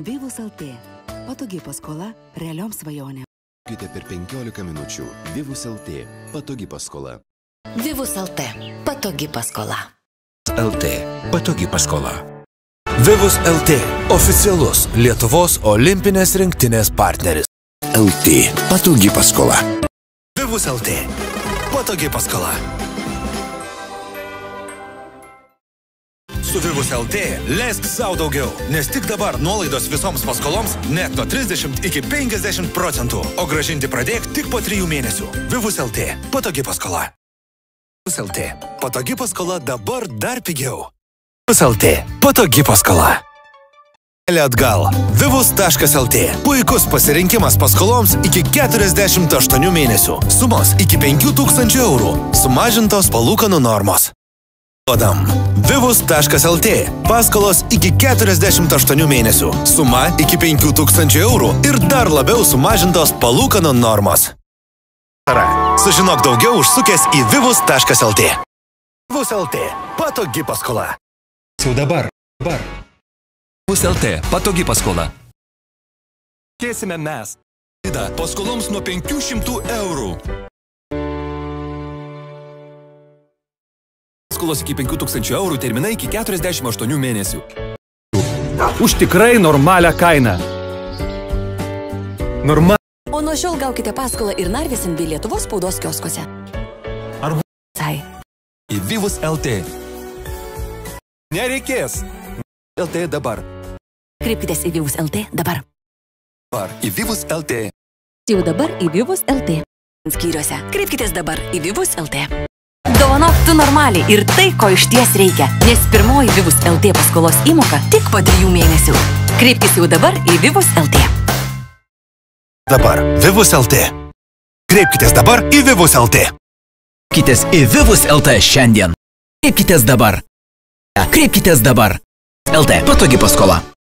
Vivus LT. Patogi paskola realioms svajonėms. Kite per 15 minučių. Vivus LT. Patogi paskola. Vivus LT. Patogi paskola. LT. Patogi paskola. Vivus LT. Oficialus Lietuvos olimpinės rinktinės partneris. LT. Patogi paskola. Vivus LT. Patogi paskola. Su Vivus LT leisk savo daugiau, nes tik dabar nuolaidos visoms paskoloms net nuo 30 iki 50%, o grąžinti pradėk tik po 3 mėnesių. Vivus LT. Patogi paskola. Vivus LT. Patogi paskola dabar dar pigiau. Vivus LT. Patogi paskola. Atgal. Vivus.lt. Puikus pasirinkimas paskoloms iki 48 mėnesių. Sumos iki 5000 eurų. Sumažintos palūkanų normos. Vivus.lt. Paskolos iki 48 mėnesių. Suma iki 5000 eurų ir dar labiau sumažintos palūkanų normos. Sužinok daugiau užsukęs į Vivus.lt. Vivus.lt. Patogi paskola. Jau dabar. Vivus LT. Patogi paskola. Kėsime mes. Paskoloms nuo 500 eurų. Paskolos iki 5000 eurų, terminai iki 48 mėnesių. Už tikrai normalią kainą. O nuo šiol gaukite paskolą ir Narvesen bei Lietuvos spaudos kioskuose. Į Vivus LT. Nereikės. LT dabar. Kreipkitės į Vivus LT dabar. Į Vivus LT. Jau dabar į Vivus LT. Skyriuose. Kreipkitės dabar į Vivus LT. Dovanok tu normaliai ir tai, ko išties reikia, nes pirmoji Vivus LT paskolos įmoka tik po 3 mėnesių. Kreipkis jau dabar į Vivus LT. Dabar Vivus LT. Kreipkitės dabar į Vivus LT. Kreipkitės į Vivus LT šiandien. Kreipkitės dabar. Kreipkitės dabar. LT. Patogi paskola.